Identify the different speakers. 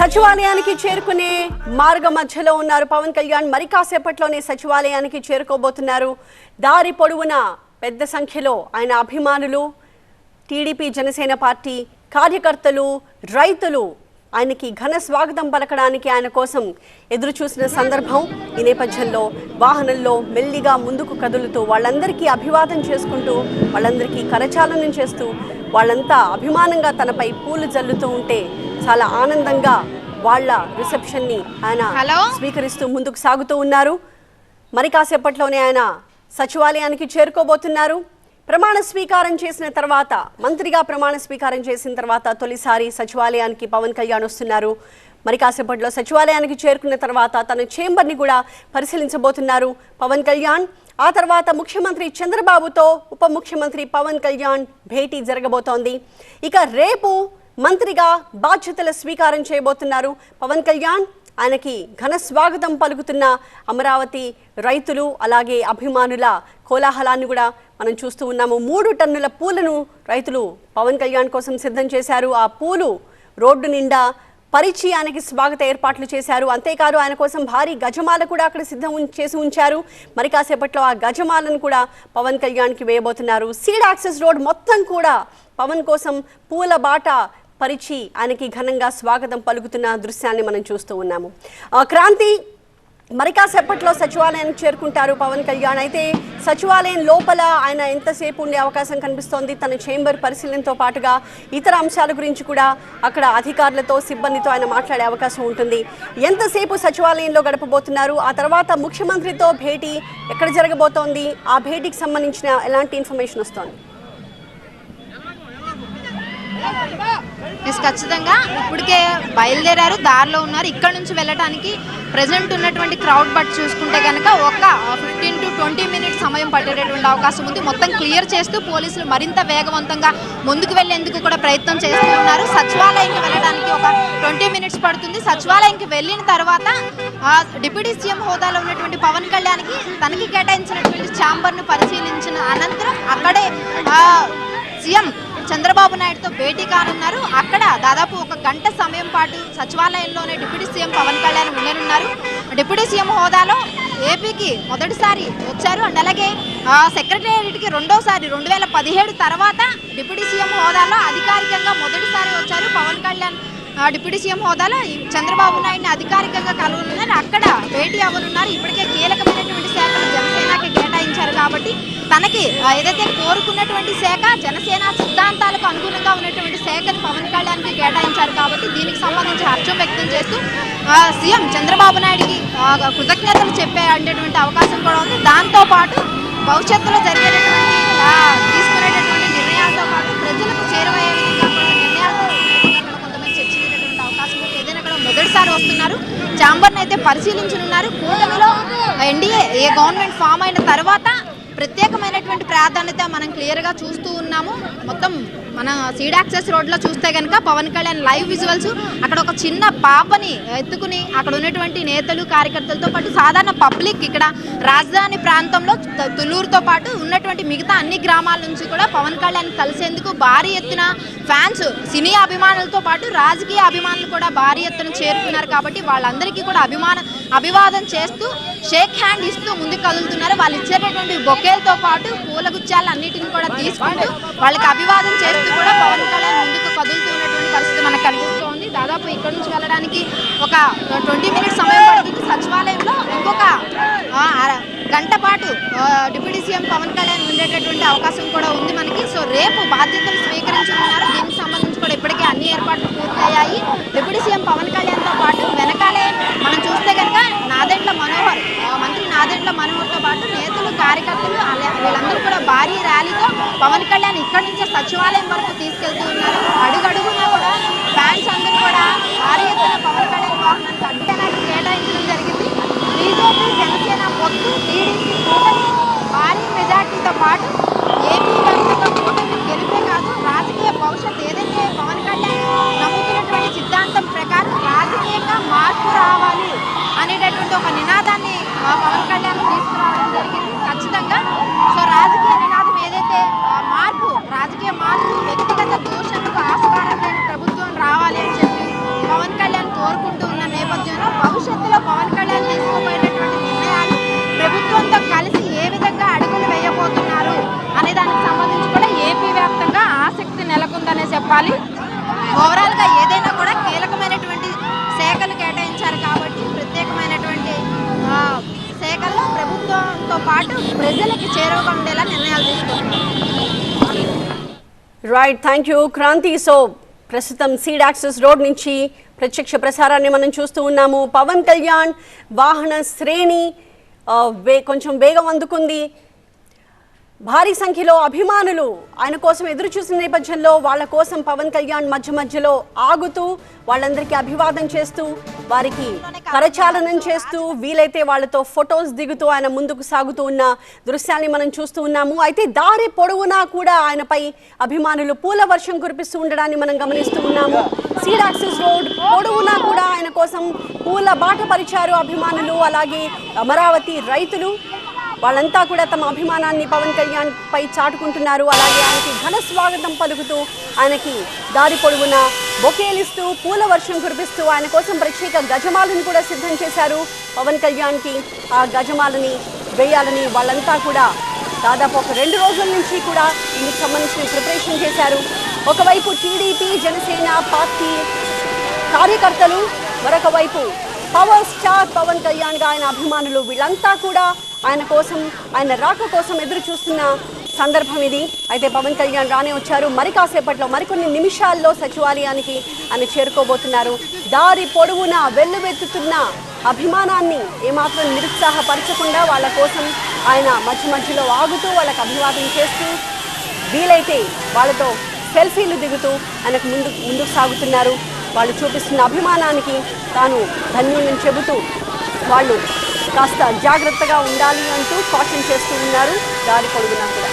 Speaker 1: సచివాలయానికి చేరుకునే మార్గ మధ్యలో ఉన్నారు పవన్ కళ్యాణ్. మరి కాసేపట్లోనే సచివాలయానికి చేరుకోబోతున్నారు. దారి పొడవునా పెద్ద సంఖ్యలో ఆయన అభిమానులు, టీడీపీ జనసేన పార్టీ కార్యకర్తలు, రైతులు ఆయనకి ఘన స్వాగతం పలకడానికి ఆయన కోసం ఎదురు చూసిన సందర్భం. ఈ నేపథ్యంలో వాహనంలో మెల్లిగా ముందుకు కదులుతూ వాళ్ళందరికీ అభివాదం చేసుకుంటూ, వాళ్ళందరికీ కరచాలనం చేస్తూ, వాళ్ళంతా అభిమానంగా తనపై పూలు జల్లుతూ ఉంటే చాలా ఆనందంగా వాళ్ళ రిసెప్షన్ని ఆయన స్వీకరిస్తూ ముందుకు సాగుతూ ఉన్నారు. మరి కాసేపట్లోనే ఆయన సచివాలయానికి చేరుకోబోతున్నారు. ప్రమాణ స్వీకారం చేసిన తర్వాత, మంత్రిగా ప్రమాణ స్వీకారం చేసిన తర్వాత తొలిసారి సచివాలయానికి పవన్ కళ్యాణ్ వస్తున్నారు. మరి కాసేపట్లో సచివాలయానికి చేరుకున్న తర్వాత తన చేంబర్ని కూడా పరిశీలించబోతున్నారు పవన్ కళ్యాణ్. ఆ తర్వాత ముఖ్యమంత్రి చంద్రబాబుతో ఉప ముఖ్యమంత్రి పవన్ కళ్యాణ్ భేటీ జరగబోతోంది. ఇక రేపు మంత్రిగా బాధ్యతల స్వీకారం చేయబోతున్నారు పవన్ కళ్యాణ్. ఆయనకి ఘన స్వాగతం పలుకుతున్న అమరావతి రైతులు, అలాగే అభిమానుల కోలాహలాన్ని కూడా మనం చూస్తూ ఉన్నాము. 3 టన్నుల పూలను రైతులు పవన్ కళ్యాణ్ కోసం సిద్ధం చేశారు. ఆ పూలు రోడ్డు నిండా పరిచి ఆయనకి స్వాగత ఏర్పాట్లు చేశారు. అంతేకాదు ఆయన కోసం భారీ గజమాల కూడా అక్కడ సిద్ధం చేసి ఉంచారు. మరి కాసేపట్లో ఆ గజమాలను కూడా పవన్ కళ్యాణ్కి వేయబోతున్నారు. సీడ్ యాక్సెస్ రోడ్ మొత్తం కూడా పవన్ కోసం పూల బాట పరిచి ఆయనకి ఘనంగా స్వాగతం పలుకుతున్న దృశ్యాన్ని మనం చూస్తూ ఉన్నాము. క్రాంతి, మరి కాసేపట్లో సచివాలయానికి చేరుకుంటారు పవన్ కళ్యాణ్. అయితే సచివాలయం లోపల ఆయన ఎంతసేపు ఉండే అవకాశం కనిపిస్తోంది? తన చేంబర్ పరిశీలనతో పాటుగా ఇతర అంశాల గురించి కూడా అక్కడ అధికారులతో, సిబ్బందితో ఆయన మాట్లాడే అవకాశం ఉంటుంది. ఎంతసేపు సచివాలయంలో గడపబోతున్నారు? ఆ తర్వాత ముఖ్యమంత్రితో భేటీ ఎక్కడ జరగబోతోంది? ఆ భేటీకి సంబంధించిన ఎలాంటి ఇన్ఫర్మేషన్ వస్తోంది?
Speaker 2: ఖచ్చితంగా ఇప్పటికే బయలుదేరారు, దారిలో ఉన్నారు. ఇక్కడ నుంచి వెళ్ళడానికి ప్రెజెంట్ ఉన్నటువంటి క్రౌడ్ బట్ చూసుకుంటే కనుక ఒక 15 to 20 మినిట్స్ సమయం పట్టేటటువంటి అవకాశం ఉంది. మొత్తం క్లియర్ చేస్తూ పోలీసులు మరింత వేగవంతంగా ముందుకు వెళ్లేందుకు కూడా ప్రయత్నం చేస్తూ ఉన్నారు. సచివాలయంకి వెళ్ళడానికి ఒక 20 మినిట్స్ పడుతుంది. సచివాలయంకి వెళ్ళిన తర్వాత డిప్యూటీ సీఎం హోదాలో ఉన్నటువంటి పవన్ కళ్యాణ్కి తనకి కేటాయించినటువంటి ఛాంబర్ను పరిశీలించిన అనంతరం అక్కడే సీఎం చంద్రబాబు నాయుడుతో భేటీ కానున్నారు. అక్కడ దాదాపు 1 గంట సమయం పాటు సచివాలయంలోనే డిప్యూటీ సీఎం పవన్ కళ్యాణ్ ఉండనున్నారు. డిప్యూటీ సీఎం హోదాలో ఏపీకి మొదటిసారి వచ్చారు. అండ్ అలాగే సెక్రటేరియట్కి రెండోసారి 2017 తర్వాత డిప్యూటీ సీఎం హోదాలో అధికారికంగా మొదటిసారి వచ్చారు పవన్ కళ్యాణ్. డిప్యూటీ సీఎం హోదాలో చంద్రబాబు నాయుడిని అధికారికంగా కలవనున్నారు, అక్కడ భేటీ అవ్వనున్నారు. ఇప్పటికే కీలకమైనటువంటి శాఖలు జనసేనకి కేటాయించారు కాబట్టి తనకి ఏదైతే కోరుకున్నటువంటి శాఖ, జనసేన సిద్ధాంతాలకు అనుగుణంగా ఉన్నటువంటి శాఖని పవన్ కళ్యాణ్కి కేటాయించారు కాబట్టి దీనికి సంబంధించి హర్షం వ్యక్తం చేస్తూ సీఎం చంద్రబాబు నాయుడికి కృతజ్ఞతలు చెప్పేటువంటి అవకాశం కూడా ఉంది. దాంతోపాటు భవిష్యత్తులో జరిగేటటువంటి తీసుకునేటటువంటి నిర్ణయాలతో పాటు ప్రజలకు చేరువయ్యే విధంగా కూడా నిర్ణయాలు కొంతమంది చర్చించేటటువంటి అవకాశం ఉంది. ఏదైనా కూడా మొదటిసారి వస్తున్నారు, ఛాంబర్ని అయితే పరిశీలించనున్నారు. కూటమిలో ఎన్డీఏ గవర్నమెంట్ ఫామ్ అయిన తర్వాత ప్రత్యేకమైనటువంటి ప్రాధాన్యత మనం క్లియర్గా చూస్తూ ఉన్నాము. మొత్తం మన సీడ్ యాక్సెస్ రోడ్లో చూస్తే కనుక పవన్ కళ్యాణ్ లైవ్ విజువల్స్, అక్కడ ఒక చిన్న పాపని ఎత్తుకుని అక్కడ ఉన్నటువంటి నేతలు, కార్యకర్తలతో పాటు సాధారణ పబ్లిక్, ఇక్కడ రాజధాని ప్రాంతంలో తుళ్ళూరుతో పాటు ఉన్నటువంటి మిగతా అన్ని గ్రామాల నుంచి కూడా పవన్ కళ్యాణ్ కలిసేందుకు భారీ ఎత్తున ఫ్యాన్స్, సినీ అభిమానులతో పాటు రాజకీయ అభిమానులు కూడా భారీ ఎత్తున చేరుకున్నారు. కాబట్టి వాళ్ళందరికీ కూడా అభివాదం చేస్తూ షేక్ హ్యాండ్ ఇస్తూ ముందుకు కదులుతున్నారు. వాళ్ళు ఇచ్చేటటువంటి బొకేలతో పాటు పూలగుచ్చాలు అన్నిటిని కూడా తీసుకుంటూ వాళ్ళకి అభివాదం చేస్తూ కూడా పవన్ కళ్యాణ్ ముందుకు కదులుతూ ఉన్నటువంటి పరిస్థితి మనకు కనిపిస్తోంది. దాదాపు ఇక్కడ నుంచి వెళ్ళడానికి ఒక 20 మినిట్స్ సమయం పడుతుంది. సచివాలయంలో ఇంకొక గంట పాటు డిప్యూటీ సీఎం పవన్ కళ్యాణ్ ఉండేటటువంటి అవకాశం కూడా ఉంది మనకి. సో రేపు బాధ్యతలు స్వీకరించనున్నారు. దీనికి సంబంధించి కూడా ఇప్పటికే అన్ని ఏర్పాట్లు పూర్తయ్యాయి. డిప్యూటీ సీఎం పవన్ కళ్యాణ్తో పాటు వెనకాలే మనం చూస్తే కనుక నాదెండ్ల మనోహర్, మంత్రి నాదెండ్ల మనోహర్తో పాటు నేతలు, కార్యకర్తలు వీళ్ళందరూ కూడా భారీ ర్యాలీతో పవన్ కళ్యాణ్ ఇక్కడి నుంచే సచివాలయం వరకు తీసుకెళ్తూ ఉన్నారు. అడుగడుగునా కూడా ఫ్యాన్స్ అందరూ కూడా భారీ ఎత్తున పవన్ కళ్యాణ్ వాహనానికి అడ్డానికి కేటాయించడం జరిగింది. బీజేపీ, జనసేన పొత్తు, టీడీపీ కూటమి భారీ మెజార్టీతో పాటు ఏపీ వ్యాప్తంగా కూటమి గెలిపే కాదు, రాజకీయ భవిష్యత్ ఏదైతే పవన్ కళ్యాణ్ నమ్ముతున్నటువంటి సిద్ధాంతం ప్రకారం రాజకీయంగా మార్పు రావాలి అనేటటువంటి ఒక నినాదాన్ని పవన్ కళ్యాణ్ తీసుకురావడం జరిగింది. ఖచ్చితంగా సో రాజకీయ నినాదం ఏదైతే మార్పు, రాజకీయ మార్పు, వ్యక్తిగత దూషణకు ఆస్కారం లేని ప్రభుత్వం రావాలి అని చెప్పి పవన్ కళ్యాణ్ కోరుకుంటున్నారు. ఓవరాల్గా ఏదైనా కూడా కీలకమైనటువంటి శాఖలు కేటాయించారు కాబట్టి ప్రత్యేకమైనటువంటి శాఖల్లో ప్రభుత్వంతో పాటు ప్రజలకు చేరువగా ఉండేలా నిర్ణయాలు తీసుకుంటున్నారు.
Speaker 1: Right, thank you Kranti. So ప్రస్తుతం సీడ్ యాక్సెస్ రోడ్ నుంచి ప్రత్యక్ష ప్రసారాన్ని మనం చూస్తూ ఉన్నాము. పవన్ కళ్యాణ్ వాహన శ్రేణి కొంచెం వేగం అందుకుంది. భారీ సంఖ్యలో అభిమానులు ఆయన కోసం ఎదురు చూసిన నేపథ్యంలో వాళ్ళ కోసం పవన్ కళ్యాణ్ మధ్యలో ఆగుతూ వాళ్ళందరికీ అభివాదం చేస్తూ వారికి కరచాలనం చేస్తూ వీలైతే వాళ్ళతో ఫొటోస్ దిగుతూ ఆయన ముందుకు సాగుతూ ఉన్న దృశ్యాన్ని మనం చూస్తూ ఉన్నాము. అయితే దారి పొడవునా కూడా ఆయనపై అభిమానులు పూల వర్షం కురిపిస్తూ ఉండడాన్ని మనం గమనిస్తూ ఉన్నాము. సీడ్ యాక్సెస్ రోడ్ పొడవునా కూడా ఆయన కోసం పూల బాట పరిచారు అభిమానులు. అలాగే అమరావతి రైతులు వాళ్ళంతా కూడా తమ అభిమానాన్ని పవన్ కళ్యాణ్ పై చాటుకుంటున్నారు. అలాగే ఆయనకి ఘన స్వాగతం పలుకుతూ ఆయనకి దారి పొడవున బొకేలిస్తూ పూల వర్షం కురిపిస్తూ ఆయన కోసం ప్రత్యేక గజమాలను కూడా సిద్ధం చేశారు. పవన్ కళ్యాణ్కి ఆ గజమాలని వేయాలని వాళ్ళంతా కూడా దాదాపు ఒక 2 రోజుల నుంచి కూడా ఇందుకు సంబంధించిన ప్రిపరేషన్ చేశారు. ఒకవైపు టీడీపీ జనసేన పార్టీ కార్యకర్తలు, మరొక వైపు పవర్ స్టార్ పవన్ కళ్యాణ్ గా ఆయన అభిమానులు వీళ్ళంతా కూడా ఆయన కోసం, ఆయన రాక కోసం ఎదురు చూస్తున్న సందర్భం ఇది. అయితే పవన్ కళ్యాణ్ రానే వచ్చారు. మరి కాసేపట్లో మరికొన్ని నిమిషాల్లో సచివాలయానికి ఆయన చేరుకోబోతున్నారు. దారి పొడవునా వెల్లువెత్తుతున్న అభిమానాన్ని ఏమాత్రం నిరుత్సాహపరచకుండా వాళ్ళ కోసం ఆయన మధ్యలో ఆగుతూ వాళ్ళకి అభివాదం చేస్తూ వీలైతే వాళ్ళతో సెల్ఫీలు దిగుతూ ఆయనకు ముందుకు సాగుతున్నారు. వాళ్ళు చూపిస్తున్న అభిమానానికి తాను ధన్యులను చెబుతూ వాళ్ళు కాస్త జాగ్రత్తగా ఉండాలి అంటూ కాషన్ చేస్తూ ఉన్నారు దారి పొడుగునా కూడా.